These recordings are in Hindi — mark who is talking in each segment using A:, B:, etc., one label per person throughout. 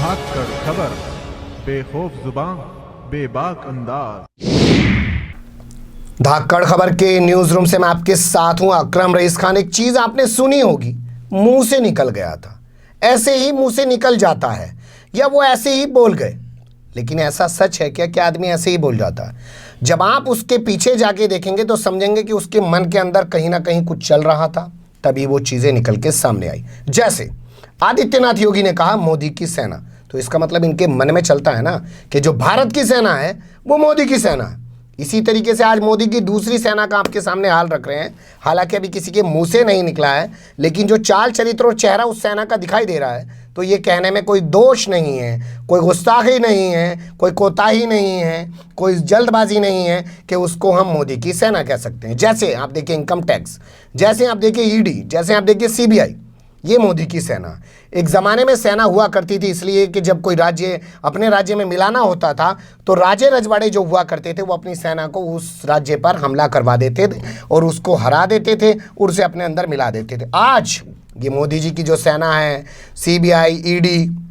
A: धाकड़ खबर, बेखौफ जुबान, बेबाक अंदाज।
B: धाकड़ खबर के न्यूज रूम से मैं आपके साथ हूं अकरम रईस खान। एक चीज आपने सुनी होगी, मुंह से निकल गया था, ऐसे ही मुंह से निकल जाता है, या वो ऐसे ही बोल गए। लेकिन ऐसा सच है क्या कि आदमी ऐसे ही बोल जाता है? जब आप उसके पीछे जाके देखेंगे तो समझेंगे कि उसके मन के अंदर कहीं ना कहीं कुछ चल रहा था, तभी वो चीजें निकल के सामने आई। जैसे आदित्यनाथ योगी ने कहा मोदी की सेना, तो इसका मतलब इनके मन में चलता है ना कि जो भारत की सेना है वो मोदी की सेना है। इसी तरीके से आज मोदी की दूसरी सेना का आपके सामने हाल रख रहे हैं। हालांकि अभी किसी के मुंह से नहीं निकला है, लेकिन जो चाल चरित्र और चेहरा उस सेना का दिखाई दे रहा है, तो ये कहने में कोई दोष नहीं है, कोई गुस्ताखी नहीं है, कोई कोताही नहीं है, कोई जल्दबाजी नहीं है कि उसको हम मोदी की सेना कह सकते हैं। जैसे आप देखिए इनकम टैक्स, जैसे आप देखिए ईडी, जैसे आप देखिए सीबीआई, ये मोदी की सेना। एक ज़माने में सेना हुआ करती थी इसलिए कि जब कोई राज्य अपने राज्य में मिलाना होता था तो राजे रजवाड़े जो हुआ करते थे वो अपनी सेना को उस राज्य पर हमला करवा देते थे और उसको हरा देते थे और उसे अपने अंदर मिला देते थे। आज ये मोदी जी की जो सेना है, सीबीआई, ईडी,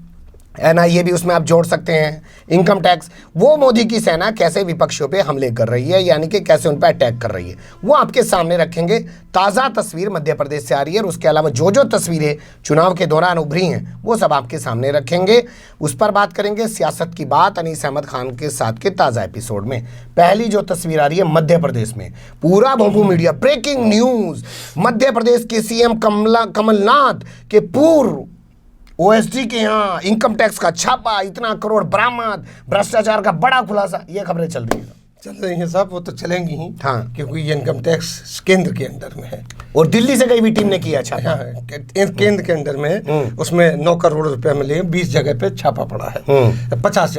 B: एनआईए भी उसमें आप जोड़ सकते हैं, इनकम टैक्स, वो मोदी की सेना कैसे विपक्षियों पे हमले कर रही है, यानी कि कैसे उन पर अटैक कर रही है, वो आपके सामने रखेंगे। ताज़ा तस्वीर मध्य प्रदेश से आ रही है और उसके अलावा जो जो तस्वीरें चुनाव के दौरान उभरी हैं वो सब आपके सामने रखेंगे। उस पर बात करेंगे। सियासत की बात अनीस अहमद खान के साथ के ताज़ा एपिसोड में। पहली जो तस्वीर आ रही है मध्य प्रदेश में, पूरा भोंपू media, breaking news, Madhya Pradesh के सीएम कमलनाथ के पूर्व ओएसडी के यहाँ इनकम टैक्स का छापा, इतना करोड़ बरामद, भ्रष्टाचार का बड़ा खुलासा, ये खबरें चल रही हैं
C: साहब। वो तो चलेंगी ही,
B: हाँ,
C: क्योंकि ये इनकम टैक्स केंद्र के अंडर में है
B: और दिल्ली से गई हुई टीम ने किया छापा।
C: हाँ, केंद्र के अंदर में है। उसमें 9 करोड़ रुपए मिले, 20 जगह पे छापा पड़ा है, 50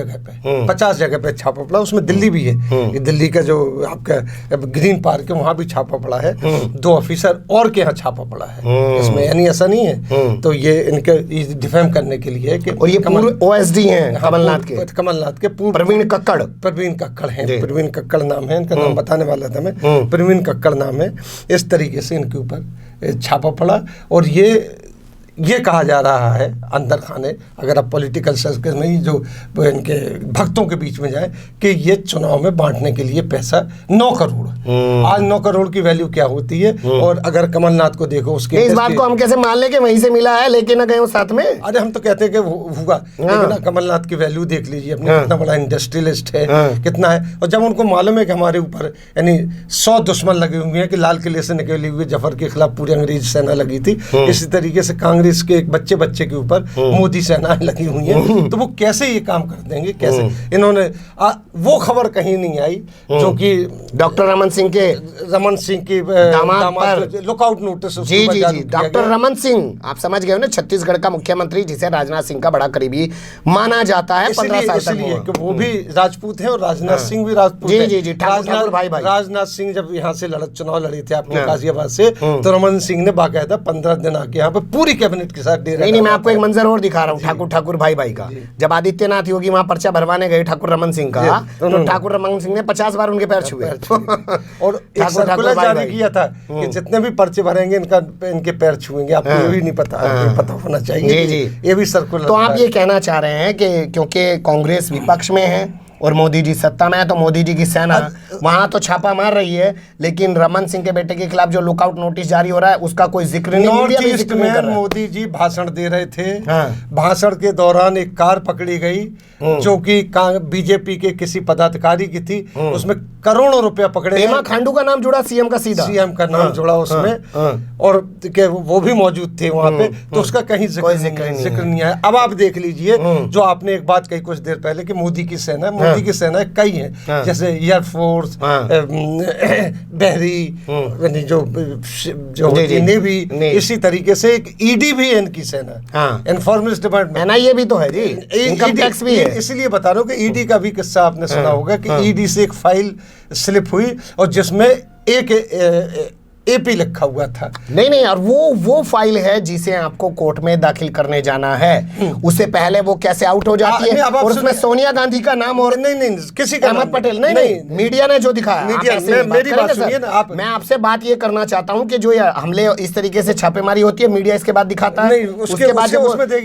C: जगह पे छापा पड़ा। उसमें दिल्ली भी है, ये दिल्ली का जो आपका ग्रीन पार्क है वहाँ भी छापा पड़ा है, 2 ऑफिसर और के यहाँ छापा पड़ा है इसमें, यानी ऐसा नहीं है। तो ये इनके डिफेम करने के लिए कि,
B: और ये ओएसडी हैं
C: कमलनाथ के पूर्व
B: प्रवीण कक्कड़
C: हैं, प्रवीण कक्कड़ नाम है इनका, नाम बताने वाला था मैं, प्रवीण कक्कड़ नाम है। इस तरीके से इनके ऊपर छापा पड़ा और ये कहा जा रहा है अंदर खाने, अगर आप पॉलिटिकल सर्कल में ही जो इनके भक्तों के बीच में जाए, कि ये चुनाव में बांटने के लिए पैसा 9 करोड़। आज 9 करोड़ की वैल्यू क्या होती है? और अगर कमलनाथ को देखो उसके,
B: इस बात को हम कैसे मान लें कि वहीं से मिला है, लेकिन न गए साथ में।
C: अरे हम तो कहते हैं कि होगा, लेकिन कमलनाथ की वैल्यू देख लीजिए अपने, कितना बड़ा इंडस्ट्रियलिस्ट है, कितना है। और जब उनको मालूम है कि हमारे ऊपर यानी 100 दुश्मन लगे हुए हैं, कि लाल किले से निकले हुए जफर के खिलाफ पूरी अंग्रेज सेना लगी थी, इसी तरीके से कांग्रेस के एक बच्चे के ऊपर मोदी सेनाएं लगी हुई हैं, तो वो कैसे ये काम कर देंगे? कैसे इन्होंने वो खबर कहीं नहीं आई जो कि
B: डॉक्टर रमन सिंह की
C: दामाद लुकआउट नोटिस।
B: जी, डॉक्टर रमन सिंह, आप समझ गए हो ना, छत्तीसगढ़ का मुख्यमंत्री, जिसे राजनाथ सिंह का बड़ा करीबी माना जाता है। 15 साल तक
C: वो भी राजपूत है और राजनाथ सिंह भी राजपूत है।
B: जी, ठाकुर भाई।
C: राजनाथ सिंह जब यहाँ से चुनाव लड़े थे आपके गाजियाबाद से, तो रमन सिंह ने बाकायदा 15 दिन आके यहाँ पे पूरी कैबिनेट के साथ
B: नहीं, मैं आपको एक मंजर और दिखा रहा हूँ ठाकुर भाई का। जब आदित्यनाथ योगी वहाँ पर्चा भरवाने गए ठाकुर रमन सिंह का, तो ठाकुर रमन सिंह ने 50 बार उनके पैर छुए
C: और एक सर्कुलर जारी किया था कि जितने भी पर्चे भरेंगे इनके पैर छुएंगे। आपको ये भी नहीं पता होना चाहिए।
B: जी,
C: ये भी सर्कुलर।
B: तो आप ये कहना चाह रहे हैं कि क्योंकि कांग्रेस विपक्ष में है और मोदी जी सत्ता में है, तो मोदी जी की सेना वहां तो छापा मार रही है, लेकिन रमन सिंह के बेटे के खिलाफ जो लुकआउट नोटिस जारी हो रहा है उसका कोई जिक्र नहीं।
C: नॉर्थ ईस्ट में मोदी जी भाषण दे रहे थे, भाषण के दौरान एक कार पकड़ी गई जो कि बीजेपी के किसी पदाधिकारी की थी, उसमें करोड़ों रुपया पकड़े।
B: पेमा खांडू का नाम जुड़ा, सीएम का सीधा
C: सीएम का नाम जुड़ा उसमें, और वो भी मौजूद थे वहां पे, तो उसका कहीं जिक्र नहीं है। अब आप देख लीजिए, जो आपने एक बात कही कुछ देर पहले कि मोदी की सेना, मोदी की सेना कई है, जैसे एयरफोर्स, बहरी, जो नेवी, इसी तरीके से एक ईडी भी है इनकी सेना, इन्फॉर्मेशन डिपार्टमेंट,
B: एनआईए भी तो है जी, इनकम टैक्स भी है।
C: इसलिए बता रहा हूँ कि ईडी का भी किस्सा आपने सुना होगा कि ईडी से एक फाइल स्लिप हुई और जिसमें एक एपी लिखा हुआ था।
B: नहीं, और वो फाइल है जिसे आपको कोर्ट में दाखिल करने जाना है, उससे पहले वो कैसे आउट हो जाती है? और उसमें सोनिया गांधी का नाम और
C: नहीं किसी का
B: अहमद पटेल नहीं, मीडिया ने जो दिखाया।
C: मेरी बात सुनिए ना आप।
B: मैं आपसे बात ये करना चाहता हूँ कि जो ये हमले इस तरीके से छापेमारी होती है, मीडिया इसके बाद दिखाता है, उसके बाद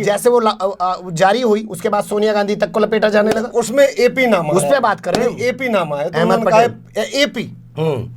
B: जैसे वो जारी हुई उसके बाद सोनिया गांधी तक को लपेटा जाने लगा।
C: उसमें एपी नाम,
B: उस पर बात कर रहे हैं,
C: एपी नाम आया,
B: Ahmed Patel
C: AP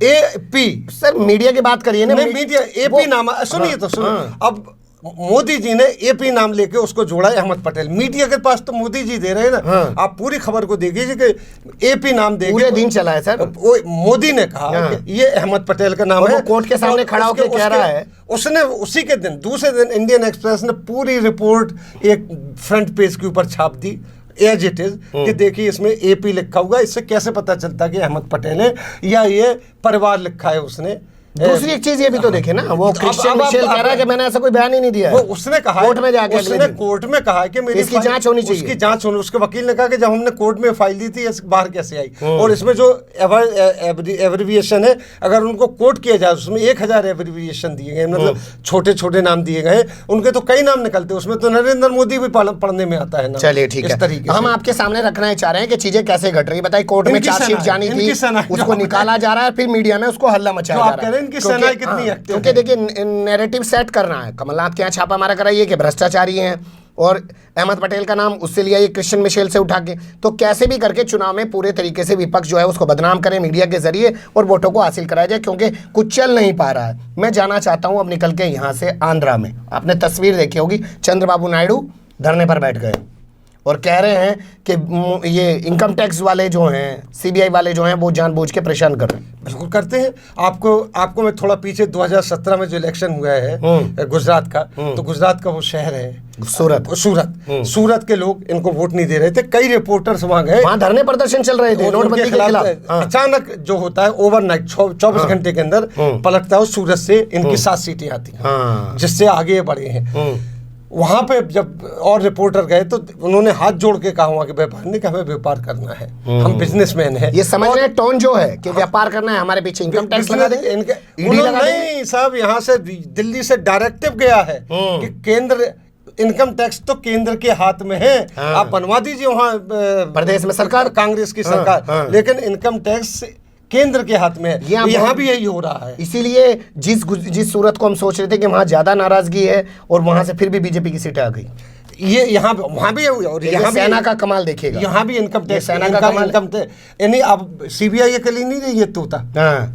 C: AP.
B: Sir media की बात करिए ना,
C: मीडिया एपी नाम सुनिए तो सुनिए। अब मोदी जी ने एपी नाम लेके उसको जोड़ा है अहमद पटेल। मीडिया के पास तो मोदी जी दे रहे हैं ना। आप पूरी खबर को देखिए कि एपी नाम दे
B: पूरे दिन चला है सर।
C: वो मोदी ने कहा कि ये अहमद पटेल का नाम है,
B: कोर्ट के सामने खड़ा होकर कह रहा है।
C: उसने उसी के दिन दूसरे दिन इंडियन एक्सप्रेस ने पूरी रिपोर्ट एक फ्रंट पेज के ऊपर छाप दी एज इट इज कि देखिए इसमें एपी लिखा हुआ। इससे कैसे पता चलता कि अहमद पटेल है या ये परिवार लिखा है उसने।
B: दूसरी एक चीज ये भी तो देखे ना, वो क्रिश्चियन मिशेल कह रहा है कि मैंने ऐसा कोई बयान ही नहीं दिया है।
C: वो उसने कहा
B: कोर्ट में जाके,
C: उसने कोर्ट में कहा कि मेरी
B: इसकी जांच होनी चाहिए,
C: उसकी जांच होनी। उसके वकील ने कहा कि जब हमने कोर्ट में फाइल दी थी बाहर कैसे आई। और इसमें जो एब्रिविएशन है अगर उनको कोट किया जाए उसमें 1000 एब्रिविएशन दिए गए, मतलब छोटे छोटे नाम दिए गए। उनके तो कई नाम निकलते, उसमें तो नरेंद्र मोदी भी पढ़ने में आता है ना।
B: चलिए ठीक है, हम आपके सामने रखना चाह रहे हैं कि चीजें कैसे घट रही है। बताइए, कोर्ट में चार्जशीट जानी थी, उसको निकाला जा रहा है, फिर मीडिया में उसको हल्ला मचाया जा रहा है। क्योंकि देखिए नैरेटिव सेट करना है। कमलनाथ के यहाँ छापा मारा कराइए कि भ्रष्टाचारी हैं, और अहमद पटेल का नाम उससे लिया ये क्रिश्चियन मिशेल से उठा के, तो कैसे भी करके चुनाव में पूरे तरीके से विपक्ष जो है उसको बदनाम करें मीडिया के जरिए और वोटों को हासिल कराया जाए, क्योंकि कुछ चल नहीं पा रहा है। मैं जाना चाहता हूं अब निकल के यहाँ से आंध्रा में। आपने तस्वीर देखी होगी, चंद्रबाबू नायडू धरने पर बैठ गए और कह रहे हैं कि ये इनकम टैक्स वाले जो हैं, सीबीआई वाले जो हैं, वो जानबूझ के परेशान कर रहे हैं।
C: बिल्कुल करते हैं। आपको मैं थोड़ा पीछे 2017 में जो इलेक्शन हुआ है गुजरात का, तो गुजरात का वो शहर है सूरत के लोग इनको वोट नहीं दे रहे थे। कई रिपोर्टर्स वहां गए,
B: वहां धरने प्रदर्शन चल रहे थे नोटबंदी के खिलाफ।
C: अचानक जो होता है ओवरनाइट 24 घंटे के अंदर पलटता है, सूरत से इनकी 7 सीटें आती हैं जिससे आगे बढ़े हैं। वहां पे जब और रिपोर्टर गए तो उन्होंने हाथ जोड़ के कहा वहां के व्यापार ने कि हमें व्यापार करना है, हम बिजनेसमैन हैं।
B: ये समझ रहे टोन जो है कि व्यापार करना है, हमारे पीछे इनकम टैक्स लगा देंगे,
C: नहीं साहब, यहाँ से दिल्ली से डायरेक्टिव गया है कि केंद्र इनकम टैक्स तो केंद्र के हाथ में है, आप बनवा दीजिए वहाँ
B: प्रदेश में सरकार,
C: कांग्रेस की सरकार, लेकिन इनकम टैक्स केंद्र के हाथ में है। यहाँ भी यही हो रहा है।
B: इसीलिए जिस सूरत को हम सोच रहे थे कि वहां ज्यादा नाराजगी है और वहां से फिर भी बीजेपी की सीटें आ गई,
C: ये यहाँ वहाँ भी और यहाँ भी
B: सेना का कमाल देखिएगा।
C: यहाँ भी इनकम टैक्स, सेना का कमाल, इनकम टैक्स यानी अब सीबीआई के लिए नहीं रही ये तोता,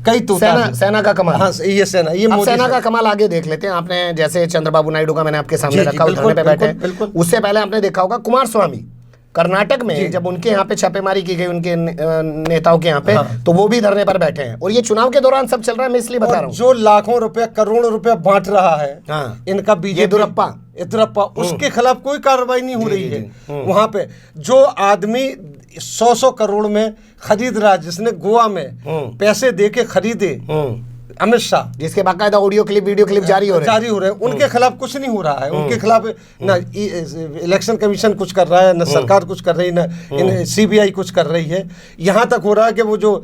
C: कई तोता
B: सेना का कमाल।
C: हाँ ये सेना, ये
B: सेना का कमाल आगे देख लेते हैं। आपने जैसे चंद्रबाबू नायडू का मैंने आपके सामने रखा, धरने पे बैठे। उससे पहले आपने देखा होगा कुमार स्वामी कर्नाटक में जब उनके यहाँ पे छापेमारी की गई उनके नेताओं के यहाँ पे, तो वो भी धरने पर बैठे हैं। और ये चुनाव के दौरान सब चल रहा है, मैं इसलिए बता रहा हूँ।
C: जो लाखों रुपए करोड़ों रुपए बांट रहा है इनका बीजेपी, येदुरप्पा, उसके खिलाफ कोई कार्रवाई नहीं हो रही है। वहां पे जो आदमी 100 करोड़ में खरीद रहा है, जिसने गोवा में पैसे दे के खरीदे अमित शाह,
B: जिसके बाकायदा ऑडियो क्लिप वीडियो क्लिप जारी हो रहे हैं,
C: उनके खिलाफ कुछ नहीं हो रहा है। उनके खिलाफ ना इलेक्शन कमीशन कुछ कर रहा है, ना सरकार कुछ कर रही है, ना सीबीआई कुछ कर रही है। यहाँ तक हो रहा है कि वो जो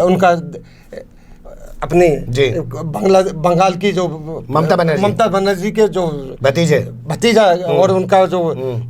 C: उनका अपने बंगाल की जो ममता बनर्जी के जो भतीजा और उनका जो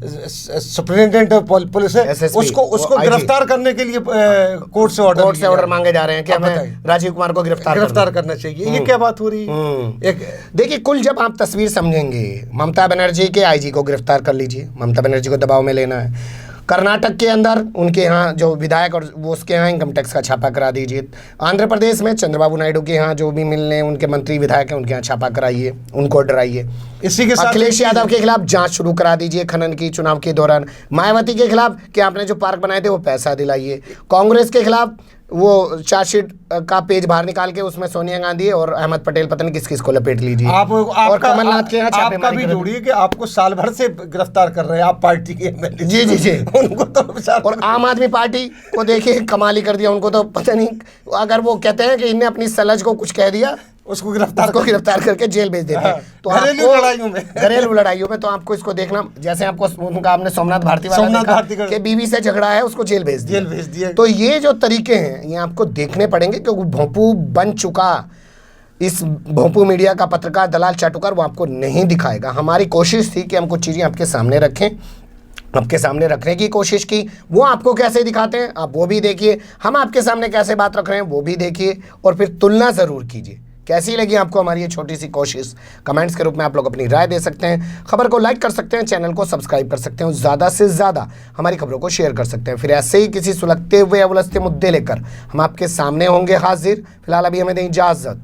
C: सुप्रिंटेंडेंट पुलिस है, उसको गिरफ्तार करने के लिए कोर्ट से ऑर्डर मांगे जा रहे हैं कि हमें राजीव कुमार को गिरफ्तार करना चाहिए। ये क्या बात हो रही है?
B: देखिए, कुल जब आप तस्वीर समझेंगे, ममता बनर्जी के आईजी को गिरफ्तार कर लीजिए, ममता बनर्जी को दबाव में लेना है। कर्नाटक के अंदर उनके यहाँ जो विधायक और वो उसके यहाँ इनकम टैक्स का छापा करा दीजिए। आंध्र प्रदेश में चंद्रबाबू नायडू के यहाँ जो भी मिलने उनके मंत्री विधायक हैं उनके यहाँ छापा कराइए, उनको डराइए।
C: इसी के साथ
B: अखिलेश यादव के खिलाफ जांच शुरू करा दीजिए खनन की चुनाव के दौरान। मायावती के खिलाफ कि आपने जो पार्क बनाए थे वो पैसा दिलाइए। कांग्रेस के खिलाफ वो चार्जशीट का पेज बाहर निकाल के उसमें सोनिया गांधी और अहमद पटेल पता नहीं किस किस को लपेट लीजिए।
C: और कमलनाथ के यहाँ छापेमारी भी जोड़िए कि आपको साल भर से गिरफ्तार कर रहे हैं आप पार्टी के एमएलए।
B: जी
C: उनको तो
B: और आम आदमी पार्टी को देखिए कमाल ही कर दिया। उनको तो पता नहीं, अगर वो कहते हैं कि इनने अपनी सलज को कुछ कह दिया
C: उसको गिरफ्तार
B: करके जेल भेज देते हैं।
C: हाँ,
B: तो
C: घरेलू
B: आपको-
C: लड़ाइयों में
B: घरेलू लड़ाइयों में तो आपको इसको देखना, जैसे आपको उनका आपने सोमनाथ भारती वाला
C: सोमनाथ
B: देखा
C: भारती का-
B: कि बीवी से झगड़ा है, उसको जेल भेज दिया। तो ये जो तरीके हैं ये आपको देखने पड़ेंगे, क्योंकि भोंपू बन चुका इस भोंपू मीडिया का पत्रकार दलाल चाटुकार वो आपको नहीं दिखाएगा। हमारी कोशिश थी कि हम कुछ चीज़ें आपके सामने रखें, आपके सामने रखने की कोशिश की। वो आपको कैसे दिखाते हैं आप वो भी देखिए, हम आपके सामने कैसे बात रख रहे हैं वो भी देखिए, और फिर तुलना ज़रूर कीजिए। कैसी लगी आपको हमारी ये छोटी सी कोशिश? कमेंट्स के रूप में आप लोग अपनी राय दे सकते हैं, खबर को लाइक कर सकते हैं, चैनल को सब्सक्राइब कर सकते हैं, ज़्यादा से ज़्यादा हमारी खबरों को शेयर कर सकते हैं। फिर ऐसे ही किसी सुलगते हुए या उलझते मुद्दे लेकर हम आपके सामने होंगे हाजिर। फिलहाल अभी हमें दें इजाज़त।